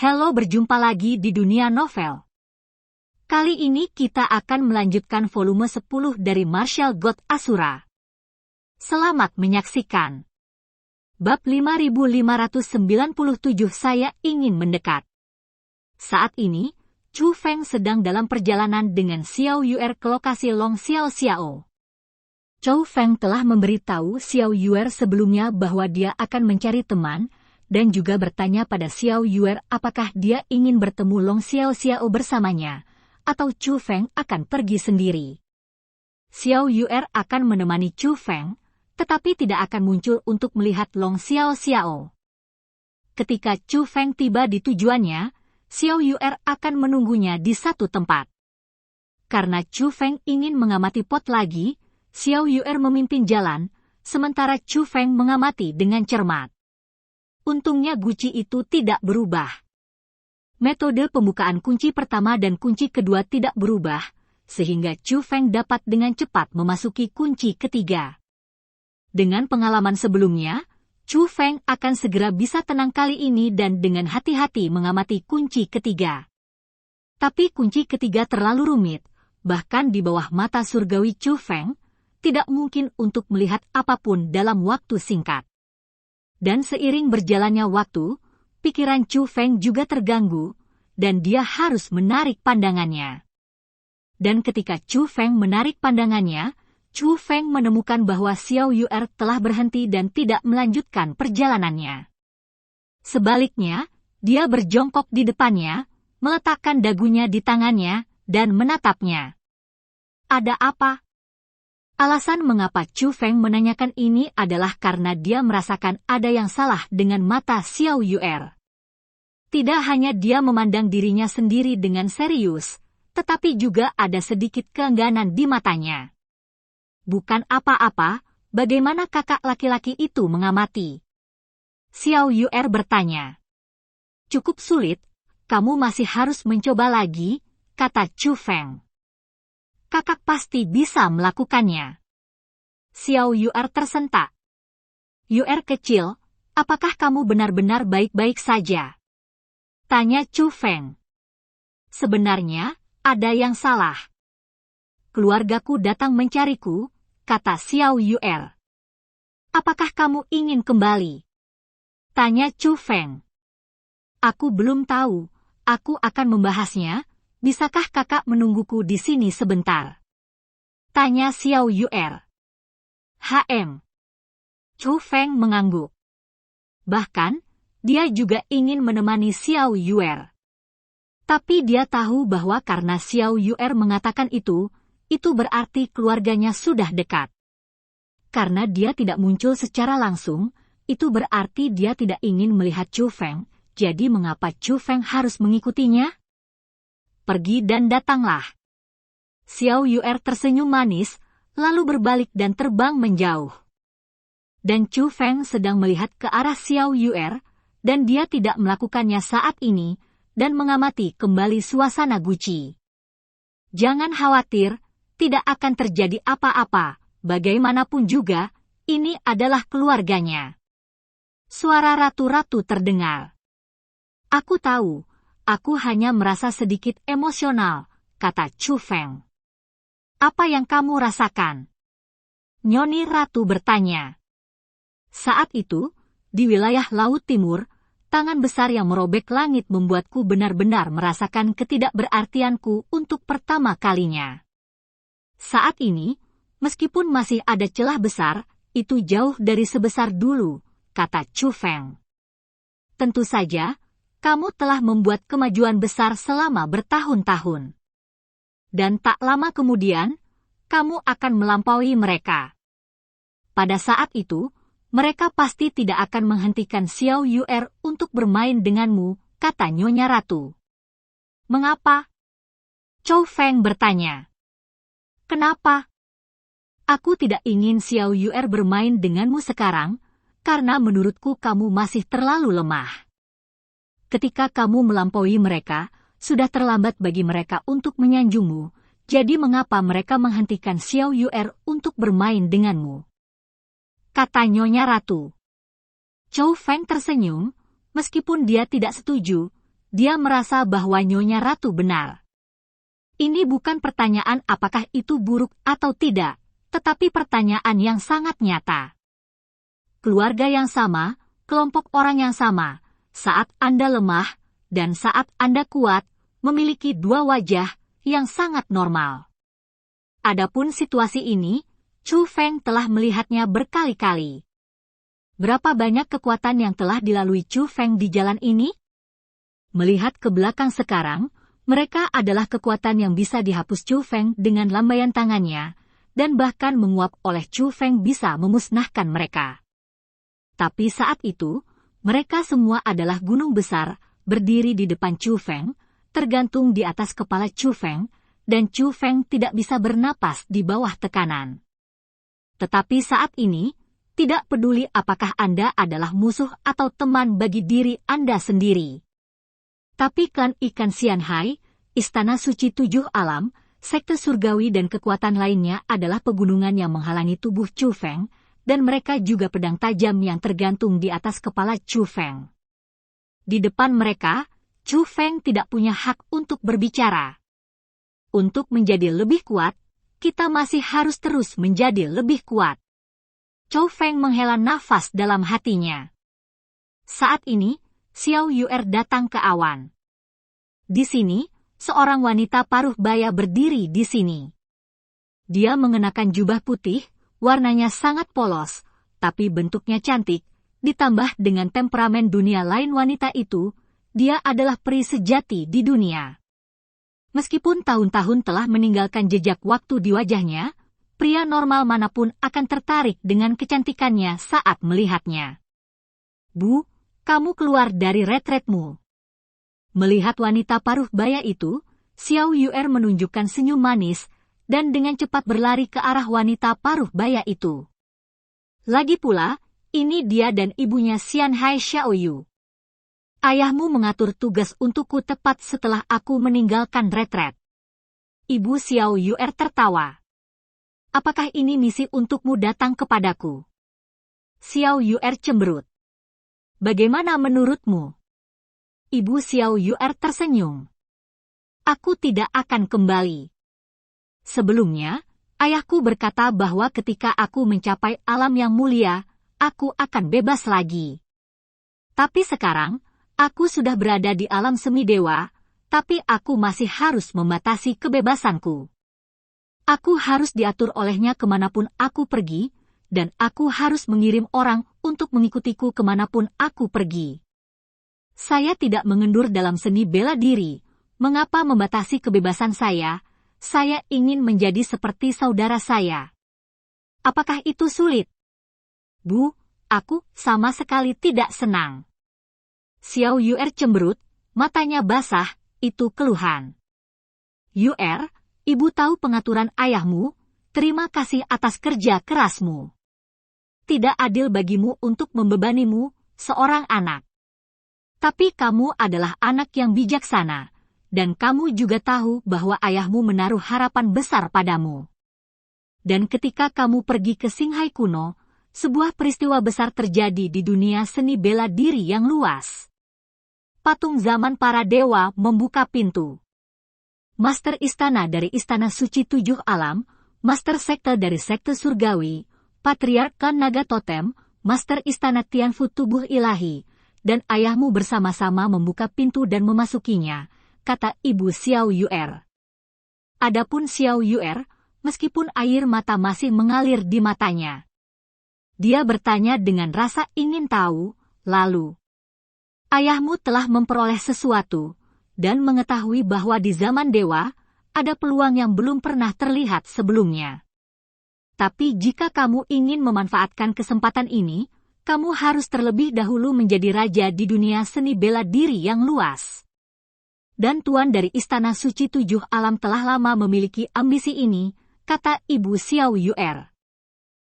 Halo, berjumpa lagi di dunia novel. Kali ini kita akan melanjutkan volume 10 dari Martial God Asura. Selamat menyaksikan. Bab 5597 Saya Ingin Mendekat. Saat ini, Chu Feng sedang dalam perjalanan dengan Xiao Yuer ke lokasi Long Xiao Xiao. Chu Feng telah memberitahu Xiao Yuer sebelumnya bahwa dia akan mencari teman, dan juga bertanya pada Xiao Yuer apakah dia ingin bertemu Long Xiao Xiao bersamanya, atau Chu Feng akan pergi sendiri. Xiao Yuer akan menemani Chu Feng, tetapi tidak akan muncul untuk melihat Long Xiao Xiao. Ketika Chu Feng tiba di tujuannya, Xiao Yuer akan menunggunya di satu tempat. Karena Chu Feng ingin mengamati pot lagi, Xiao Yuer memimpin jalan, sementara Chu Feng mengamati dengan cermat. Untungnya guci itu tidak berubah. Metode pembukaan kunci pertama dan kunci kedua tidak berubah, sehingga Chu Feng dapat dengan cepat memasuki kunci ketiga. Dengan pengalaman sebelumnya, Chu Feng akan segera bisa tenang kali ini dan dengan hati-hati mengamati kunci ketiga. Tapi kunci ketiga terlalu rumit, bahkan di bawah mata surgawi Chu Feng, tidak mungkin untuk melihat apapun dalam waktu singkat. Dan seiring berjalannya waktu, pikiran Chu Feng juga terganggu, dan dia harus menarik pandangannya. Dan ketika Chu Feng menarik pandangannya, Chu Feng menemukan bahwa Xiao Yuer telah berhenti dan tidak melanjutkan perjalanannya. Sebaliknya, dia berjongkok di depannya, meletakkan dagunya di tangannya, dan menatapnya. Ada apa? Alasan mengapa Chu Feng menanyakan ini adalah karena dia merasakan ada yang salah dengan mata Xiao Yuer. Tidak hanya dia memandang dirinya sendiri dengan serius, tetapi juga ada sedikit keengganan di matanya. Bukan apa-apa, bagaimana kakak laki-laki itu mengamati? Xiao Yuer bertanya. Cukup sulit, kamu masih harus mencoba lagi, kata Chu Feng. Kakak pasti bisa melakukannya. Xiao Yuer tersentak. Yuer kecil, apakah kamu benar-benar baik-baik saja? Tanya Chu Feng. Sebenarnya, ada yang salah. Keluargaku datang mencariku, kata Xiao Yuer. Apakah kamu ingin kembali? Tanya Chu Feng. Aku belum tahu, aku akan membahasnya. Bisakah kakak menungguku di sini sebentar? Tanya Xiao Yuer. Chu Feng mengangguk. Bahkan, dia juga ingin menemani Xiao Yuer. Tapi dia tahu bahwa karena Xiao Yuer mengatakan itu berarti keluarganya sudah dekat. Karena dia tidak muncul secara langsung, itu berarti dia tidak ingin melihat Chu Feng, jadi mengapa Chu Feng harus mengikutinya? Pergi dan datanglah. Xiao Yuer tersenyum manis, lalu berbalik dan terbang menjauh. Dan Chu Feng sedang melihat ke arah Xiao Yuer, dan dia tidak melakukannya saat ini, dan mengamati kembali suasana guci. Jangan khawatir, tidak akan terjadi apa-apa, bagaimanapun juga, ini adalah keluarganya. Suara ratu-ratu terdengar. Aku tahu. Aku hanya merasa sedikit emosional, kata Chu Feng. Apa yang kamu rasakan? Nyoni Ratu bertanya. Saat itu, di wilayah Laut Timur, tangan besar yang merobek langit membuatku benar-benar merasakan ketidakberartianku untuk pertama kalinya. Saat ini, meskipun masih ada celah besar, itu jauh dari sebesar dulu, kata Chu Feng. Tentu saja, kamu telah membuat kemajuan besar selama bertahun-tahun. Dan tak lama kemudian, kamu akan melampaui mereka. Pada saat itu, mereka pasti tidak akan menghentikan Xiao Yuer untuk bermain denganmu, kata Nyonya Ratu. Mengapa? Chu Feng bertanya. Kenapa? Aku tidak ingin Xiao Yuer bermain denganmu sekarang, karena menurutku kamu masih terlalu lemah. Ketika kamu melampaui mereka, sudah terlambat bagi mereka untuk menyanjungmu, jadi mengapa mereka menghentikan Xiao Yuer untuk bermain denganmu? Kata Nyonya Ratu. Chu Feng tersenyum, meskipun dia tidak setuju, dia merasa bahwa Nyonya Ratu benar. Ini bukan pertanyaan apakah itu buruk atau tidak, tetapi pertanyaan yang sangat nyata. Keluarga yang sama, kelompok orang yang sama, saat Anda lemah, dan saat Anda kuat, memiliki dua wajah yang sangat normal. Adapun situasi ini, Chu Feng telah melihatnya berkali-kali. Berapa banyak kekuatan yang telah dilalui Chu Feng di jalan ini? Melihat ke belakang sekarang, mereka adalah kekuatan yang bisa dihapus Chu Feng dengan lambaian tangannya, dan bahkan menguap oleh Chu Feng bisa memusnahkan mereka. Tapi saat itu, mereka semua adalah gunung besar, berdiri di depan Chu Feng, tergantung di atas kepala Chu Feng, dan Chu Feng tidak bisa bernapas di bawah tekanan. Tetapi saat ini, tidak peduli apakah Anda adalah musuh atau teman bagi diri Anda sendiri. Tapi klan ikan Xianhai, Istana Suci Tujuh Alam, sekte surgawi dan kekuatan lainnya adalah pegunungan yang menghalangi tubuh Chu Feng, dan mereka juga pedang tajam yang tergantung di atas kepala Chu Feng. Di depan mereka, Chu Feng tidak punya hak untuk berbicara. Untuk menjadi lebih kuat, kita masih harus terus menjadi lebih kuat. Chu Feng menghela nafas dalam hatinya. Saat ini, Xiao Yu'er datang ke awan. Di sini, seorang wanita paruh baya berdiri di sini. Dia mengenakan jubah putih, warnanya sangat polos, tapi bentuknya cantik, ditambah dengan temperamen dunia lain wanita itu, dia adalah peri sejati di dunia. Meskipun tahun-tahun telah meninggalkan jejak waktu di wajahnya, pria normal manapun akan tertarik dengan kecantikannya saat melihatnya. Bu, kamu keluar dari retretmu. Melihat wanita paruh baya itu, Xiao Yu'er menunjukkan senyum manis, dan dengan cepat berlari ke arah wanita paruh baya itu. Lagi pula, ini dia dan ibunya Xianhai Xiaoyu. Ayahmu mengatur tugas untukku tepat setelah aku meninggalkan retret. Ibu Xiao Yu'er tertawa. Apakah ini misi untukmu datang kepadaku? Xiao Yu'er cemberut. Bagaimana menurutmu? Ibu Xiao Yu'er tersenyum. Aku tidak akan kembali. Sebelumnya, ayahku berkata bahwa ketika aku mencapai alam yang mulia, aku akan bebas lagi. Tapi sekarang, aku sudah berada di alam semidewa, tapi aku masih harus membatasi kebebasanku. Aku harus diatur olehnya kemanapun aku pergi, dan aku harus mengirim orang untuk mengikutiku kemanapun aku pergi. Saya tidak mengendur dalam seni bela diri. Mengapa membatasi kebebasan saya? Saya ingin menjadi seperti saudara saya. Apakah itu sulit? Bu, aku sama sekali tidak senang. Xiao Yu'er cemberut, matanya basah, itu keluhan. Yu'er, ibu tahu pengaturan ayahmu, terima kasih atas kerja kerasmu. Tidak adil bagimu untuk membebanimu, seorang anak. Tapi kamu adalah anak yang bijaksana, dan kamu juga tahu bahwa ayahmu menaruh harapan besar padamu. Dan ketika kamu pergi ke Qinghai kuno, sebuah peristiwa besar terjadi di dunia seni bela diri yang luas. Patung zaman para dewa membuka pintu. Master istana dari Istana Suci Tujuh Alam, Master sekte dari Sekte Surgawi, Patriark Klan Naga Totem, Master Istana Tianfu Tubuh Ilahi, dan ayahmu bersama-sama membuka pintu dan memasukinya, kata Ibu Xiao Yu'er. Adapun Xiao Yu'er, meskipun air mata masih mengalir di matanya. Dia bertanya dengan rasa ingin tahu, lalu. Ayahmu telah memperoleh sesuatu, dan mengetahui bahwa di zaman dewa, ada peluang yang belum pernah terlihat sebelumnya. Tapi jika kamu ingin memanfaatkan kesempatan ini, kamu harus terlebih dahulu menjadi raja di dunia seni bela diri yang luas. Dan Tuan dari Istana Suci Tujuh Alam telah lama memiliki ambisi ini, kata Ibu Xiao Yu'er.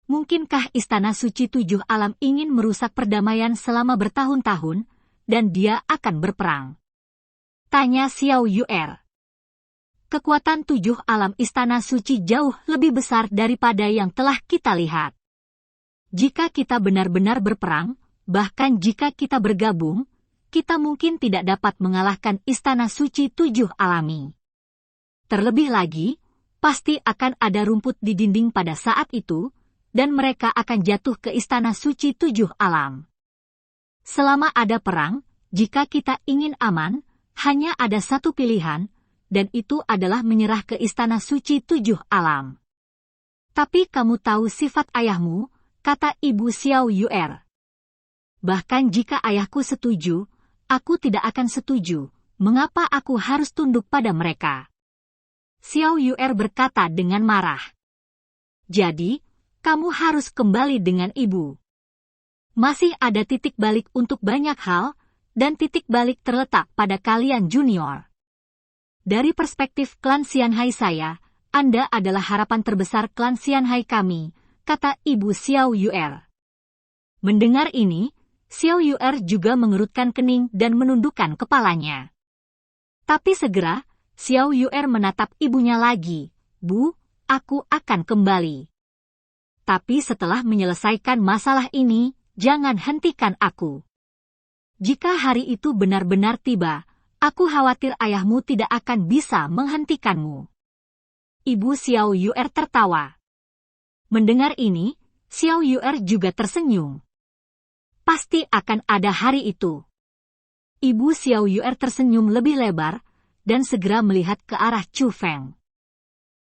Mungkinkah Istana Suci Tujuh Alam ingin merusak perdamaian selama bertahun-tahun, dan dia akan berperang? Tanya Xiao Yu'er. Kekuatan Tujuh Alam Istana Suci jauh lebih besar daripada yang telah kita lihat. Jika kita benar-benar berperang, bahkan jika kita bergabung, kita mungkin tidak dapat mengalahkan Istana Suci Tujuh Alami. Terlebih lagi, pasti akan ada rumput di dinding pada saat itu, dan mereka akan jatuh ke Istana Suci Tujuh Alam. Selama ada perang, jika kita ingin aman, hanya ada satu pilihan, dan itu adalah menyerah ke Istana Suci Tujuh Alam. Tapi kamu tahu sifat ayahmu, kata Ibu Xiao Yu'er. Bahkan jika ayahku setuju, aku tidak akan setuju. Mengapa aku harus tunduk pada mereka? Xiao Yu'er berkata dengan marah. Jadi, kamu harus kembali dengan ibu. Masih ada titik balik untuk banyak hal, dan titik balik terletak pada kalian junior. Dari perspektif klan Xianhai saya, Anda adalah harapan terbesar klan Xianhai kami, kata Ibu Xiao Yu'er. Mendengar ini, Xiao Yu'er juga mengerutkan kening dan menundukkan kepalanya. Tapi segera, Xiao Yu'er menatap ibunya lagi. Bu, aku akan kembali. Tapi setelah menyelesaikan masalah ini, jangan hentikan aku. Jika hari itu benar-benar tiba, aku khawatir ayahmu tidak akan bisa menghentikanmu. Ibu Xiao Yu'er tertawa. Mendengar ini, Xiao Yu'er juga tersenyum. Pasti akan ada hari itu. Ibu Xiao Yu'er tersenyum lebih lebar, dan segera melihat ke arah Chu Feng.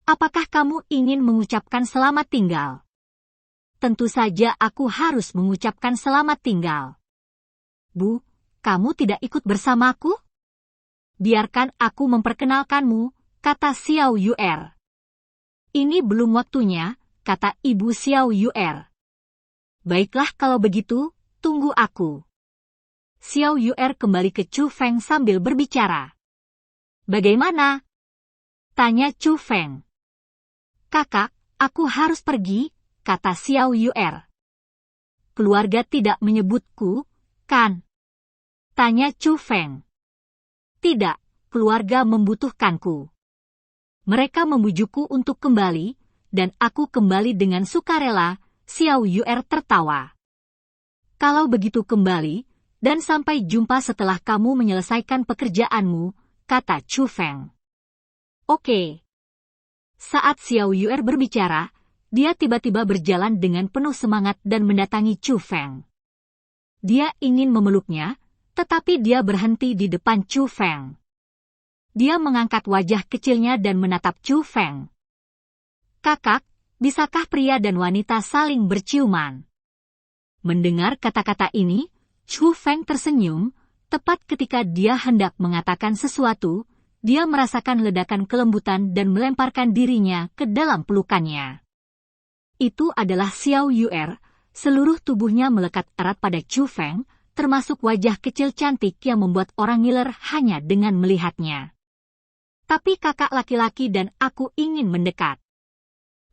Apakah kamu ingin mengucapkan selamat tinggal? Tentu saja aku harus mengucapkan selamat tinggal. Bu, kamu tidak ikut bersamaku? Biarkan aku memperkenalkanmu, kata Xiao Yu'er. Ini belum waktunya, kata Ibu Xiao Yu'er. Baiklah kalau begitu, tunggu aku. Xiao Yu'er kembali ke Chu Feng sambil berbicara. Bagaimana? Tanya Chu Feng. Kakak, aku harus pergi, kata Xiao Yu'er. Keluarga tidak menyebutku, kan? Tanya Chu Feng. Tidak, keluarga membutuhkanku. Mereka membujukku untuk kembali, dan aku kembali dengan sukarela, Xiao Yu'er tertawa. Kalau begitu kembali, dan sampai jumpa setelah kamu menyelesaikan pekerjaanmu, kata Chu Feng. Oke. Saat Xiao Yu'er berbicara, dia tiba-tiba berjalan dengan penuh semangat dan mendatangi Chu Feng. Dia ingin memeluknya, tetapi dia berhenti di depan Chu Feng. Dia mengangkat wajah kecilnya dan menatap Chu Feng. Kakak, bisakah pria dan wanita saling berciuman? Mendengar kata-kata ini, Chu Feng tersenyum, tepat ketika dia hendak mengatakan sesuatu, dia merasakan ledakan kelembutan dan melemparkan dirinya ke dalam pelukannya. Itu adalah Xiao Yu'er, seluruh tubuhnya melekat erat pada Chu Feng, termasuk wajah kecil cantik yang membuat orang ngiler hanya dengan melihatnya. Tapi kakak laki-laki dan aku ingin mendekat.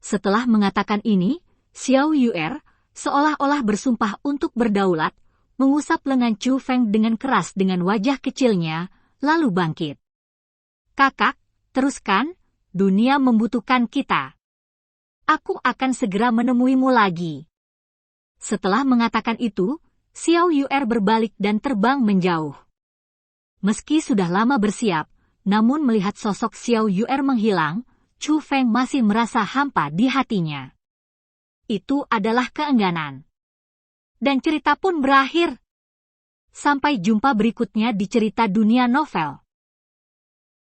Setelah mengatakan ini, Xiao Yu'er, seolah-olah bersumpah untuk berdaulat, mengusap lengan Chu Feng dengan keras dengan wajah kecilnya, lalu bangkit. Kakak, teruskan, dunia membutuhkan kita. Aku akan segera menemuimu lagi. Setelah mengatakan itu, Xiao Yu'er berbalik dan terbang menjauh. Meski sudah lama bersiap, namun melihat sosok Xiao Yu'er menghilang, Chu Feng masih merasa hampa di hatinya. Itu adalah keengganan. Dan cerita pun berakhir. Sampai jumpa berikutnya di cerita dunia novel.